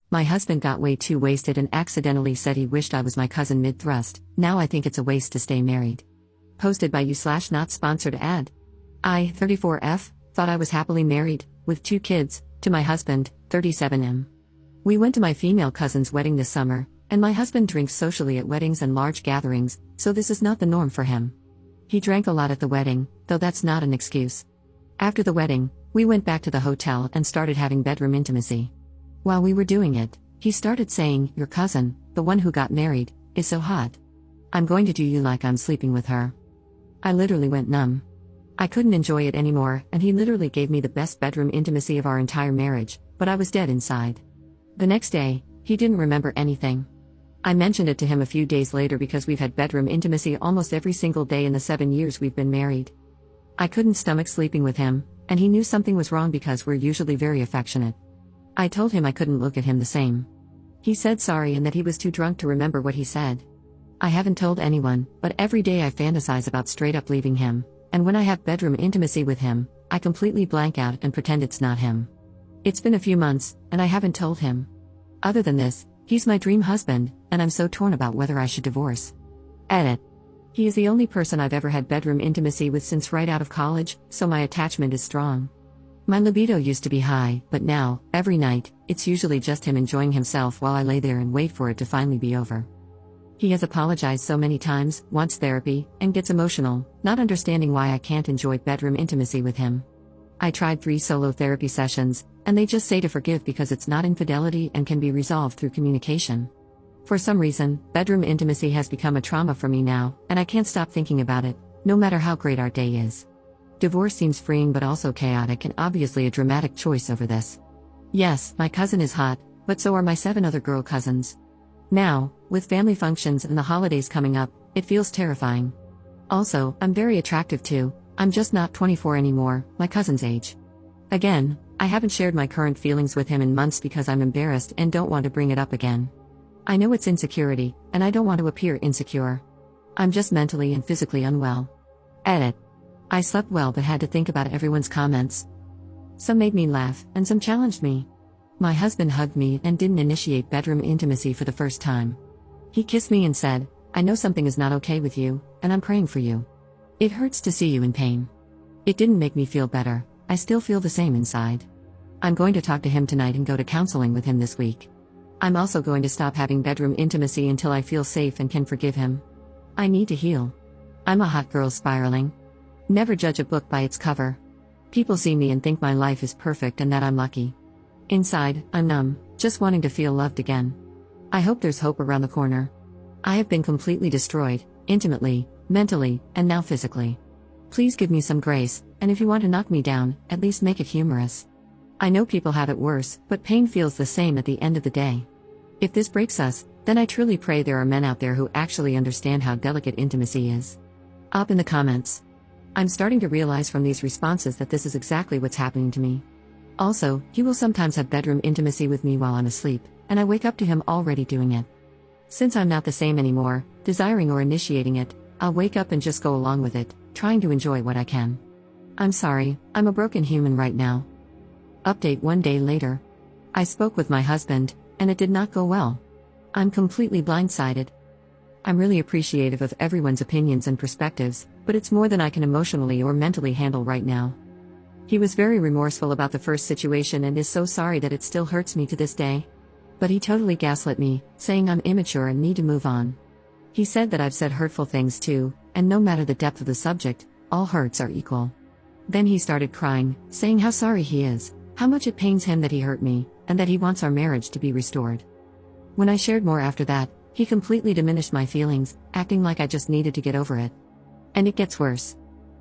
My husband got way too wasted and accidentally said he wished I was my cousin mid-thrust. Now I think it's a waste to stay married. Posted by you/not sponsored ad. I, 34F, thought I was happily married, with 2 kids, to my husband, 37M. We went to my female cousin's wedding this summer, and my husband drinks socially at weddings and large gatherings, so this is not the norm for him. He drank a lot at the wedding, though that's not an excuse. After the wedding, we went back to the hotel and started having bedroom intimacy. While we were doing it, he started saying, "Your cousin, the one who got married, is so hot. I'm going to do you like I'm sleeping with her." I literally went numb. I couldn't enjoy it anymore, and he literally gave me the best bedroom intimacy of our entire marriage, but I was dead inside. The next day, he didn't remember anything. I mentioned it to him a few days later because we've had bedroom intimacy almost every single day in the 7 years we've been married. I couldn't stomach sleeping with him, and he knew something was wrong because we're usually very affectionate. I told him I couldn't look at him the same. He said sorry and that he was too drunk to remember what he said. I haven't told anyone, but every day I fantasize about straight up leaving him, and when I have bedroom intimacy with him, I completely blank out and pretend it's not him. It's been a few months, and I haven't told him. Other than this, he's my dream husband, and I'm so torn about whether I should divorce. Edit. He is the only person I've ever had bedroom intimacy with since right out of college, so my attachment is strong. My libido used to be high, but now, every night, it's usually just him enjoying himself while I lay there and wait for it to finally be over. He has apologized so many times, wants therapy, and gets emotional, not understanding why I can't enjoy bedroom intimacy with him. I tried 3 solo therapy sessions, and they just say to forgive because it's not infidelity and can be resolved through communication. For some reason, bedroom intimacy has become a trauma for me now, and I can't stop thinking about it, no matter how great our day is. Divorce seems freeing but also chaotic and obviously a dramatic choice over this. Yes, my cousin is hot, but so are my 7 other girl cousins. Now, with family functions and the holidays coming up, it feels terrifying. Also, I'm very attractive too, I'm just not 24 anymore, my cousin's age. Again, I haven't shared my current feelings with him in months because I'm embarrassed and don't want to bring it up again. I know it's insecurity, and I don't want to appear insecure. I'm just mentally and physically unwell. Edit. I slept well but had to think about everyone's comments. Some made me laugh, and some challenged me. My husband hugged me and didn't initiate bedroom intimacy for the first time. He kissed me and said, "I know something is not okay with you, and I'm praying for you. It hurts to see you in pain." It didn't make me feel better, I still feel the same inside. I'm going to talk to him tonight and go to counseling with him this week. I'm also going to stop having bedroom intimacy until I feel safe and can forgive him. I need to heal. I'm a hot girl spiraling. Never judge a book by its cover. People see me and think my life is perfect and that I'm lucky. Inside, I'm numb, just wanting to feel loved again. I hope there's hope around the corner. I have been completely destroyed, intimately, mentally, and now physically. Please give me some grace, and if you want to knock me down, at least make it humorous. I know people have it worse, but pain feels the same at the end of the day. If this breaks us, then I truly pray there are men out there who actually understand how delicate intimacy is. Up in the comments. I'm starting to realize from these responses that this is exactly what's happening to me. Also, he will sometimes have bedroom intimacy with me while I'm asleep, and I wake up to him already doing it. Since I'm not the same anymore, desiring or initiating it, I'll wake up and just go along with it, trying to enjoy what I can. I'm sorry, I'm a broken human right now. Update 1 day later. I spoke with my husband, and it did not go well. I'm completely blindsided. I'm really appreciative of everyone's opinions and perspectives, but it's more than I can emotionally or mentally handle right now. He was very remorseful about the first situation and is so sorry that it still hurts me to this day. But he totally gaslit me, saying I'm immature and need to move on. He said that I've said hurtful things too, and no matter the depth of the subject, all hurts are equal. Then he started crying, saying how sorry he is, how much it pains him that he hurt me, and that he wants our marriage to be restored. When I shared more after that, he completely diminished my feelings, acting like I just needed to get over it. And it gets worse.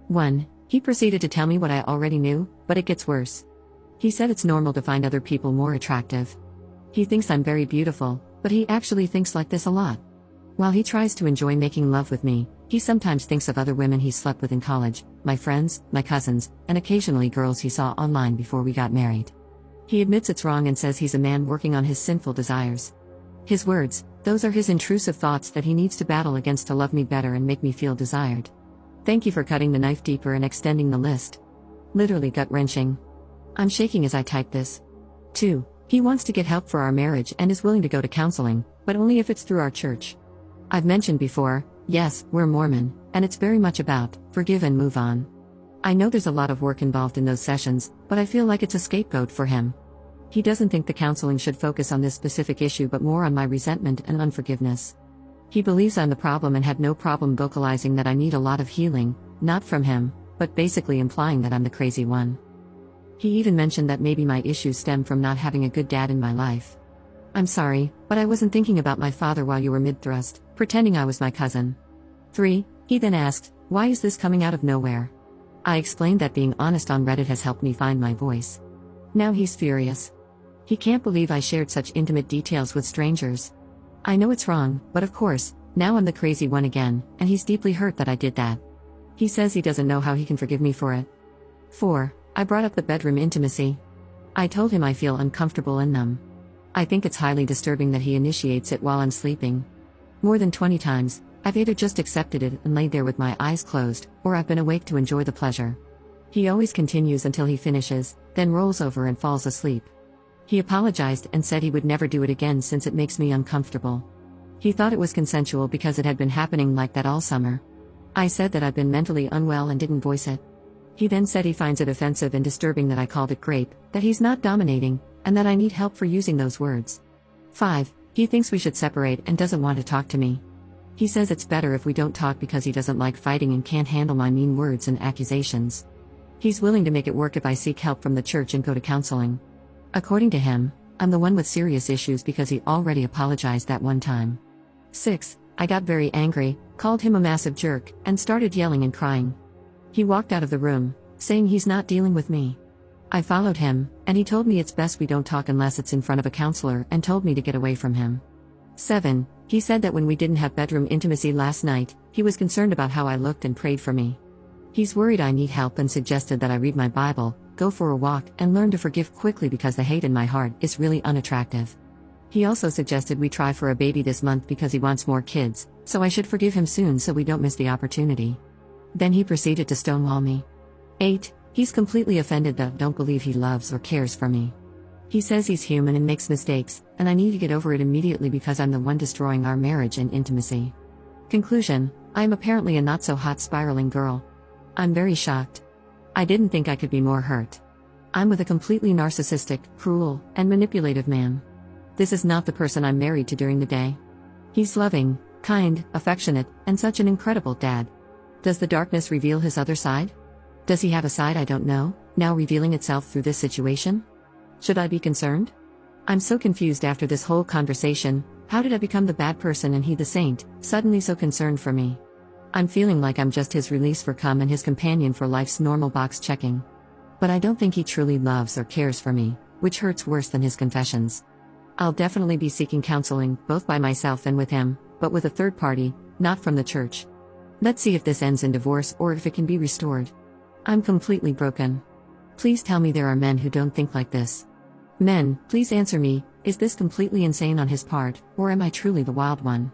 1. He proceeded to tell me what I already knew, but it gets worse. He said it's normal to find other people more attractive. He thinks I'm very beautiful, but he actually thinks like this a lot. While he tries to enjoy making love with me, he sometimes thinks of other women he slept with in college, my friends, my cousins, and occasionally girls he saw online before we got married. He admits it's wrong and says he's a man working on his sinful desires. His words, those are his intrusive thoughts that he needs to battle against to love me better and make me feel desired. Thank you for cutting the knife deeper and extending the list. Literally gut-wrenching. I'm shaking as I type this. 2. He wants to get help for our marriage and is willing to go to counseling, but only if it's through our church. I've mentioned before, yes, we're Mormon, and it's very much about forgive and move on. I know there's a lot of work involved in those sessions, but I feel like it's a scapegoat for him. He doesn't think the counseling should focus on this specific issue but more on my resentment and unforgiveness. He believes I'm the problem and had no problem vocalizing that I need a lot of healing, not from him, but basically implying that I'm the crazy one. He even mentioned that maybe my issues stem from not having a good dad in my life. I'm sorry, but I wasn't thinking about my father while you were mid-thrust, pretending I was my cousin. 3. He then asked, why is this coming out of nowhere? I explained that being honest on Reddit has helped me find my voice. Now he's furious. He can't believe I shared such intimate details with strangers. I know it's wrong, but of course, now I'm the crazy one again, and he's deeply hurt that I did that. He says he doesn't know how he can forgive me for it. 4. I brought up the bedroom intimacy. I told him I feel uncomfortable and numb. I think it's highly disturbing that he initiates it while I'm sleeping. More than 20 times, I've either just accepted it and laid there with my eyes closed, or I've been awake to enjoy the pleasure. He always continues until he finishes, then rolls over and falls asleep. He apologized and said he would never do it again since it makes me uncomfortable. He thought it was consensual because it had been happening like that all summer. I said that I've been mentally unwell and didn't voice it. He then said he finds it offensive and disturbing that I called it grape, that he's not dominating, and that I need help for using those words. 5. He thinks we should separate and doesn't want to talk to me. He says it's better if we don't talk because he doesn't like fighting and can't handle my mean words and accusations. He's willing to make it work if I seek help from the church and go to counseling. According to him, I'm the one with serious issues because he already apologized that one time. 6. I got very angry, called him a massive jerk, and started yelling and crying. He walked out of the room, saying he's not dealing with me. I followed him, and he told me it's best we don't talk unless it's in front of a counselor and told me to get away from him. 7. He said that when we didn't have bedroom intimacy last night, he was concerned about how I looked and prayed for me. He's worried I need help and suggested that I read my Bible, go for a walk, and learn to forgive quickly because the hate in my heart is really unattractive. He also suggested we try for a baby this month because he wants more kids, so I should forgive him soon so we don't miss the opportunity. Then he proceeded to stonewall me. 8. He's completely offended that I don't believe he loves or cares for me. He says he's human and makes mistakes, and I need to get over it immediately because I'm the one destroying our marriage and intimacy. Conclusion: I am apparently a not-so-hot spiraling girl. I'm very shocked. I didn't think I could be more hurt. I'm with a completely narcissistic, cruel, and manipulative man. This is not the person I'm married to during the day. He's loving, kind, affectionate, and such an incredible dad. Does the darkness reveal his other side? Does he have a side I don't know, now revealing itself through this situation? Should I be concerned? I'm so confused after this whole conversation. How did I become the bad person and he the saint, suddenly so concerned for me? I'm feeling like I'm just his release for cum and his companion for life's normal box checking. But I don't think he truly loves or cares for me, which hurts worse than his confessions. I'll definitely be seeking counseling, both by myself and with him, but with a third party, not from the church. Let's see if this ends in divorce or if it can be restored. I'm completely broken. Please tell me there are men who don't think like this. Men, please answer me, is this completely insane on his part, or am I truly the wild one?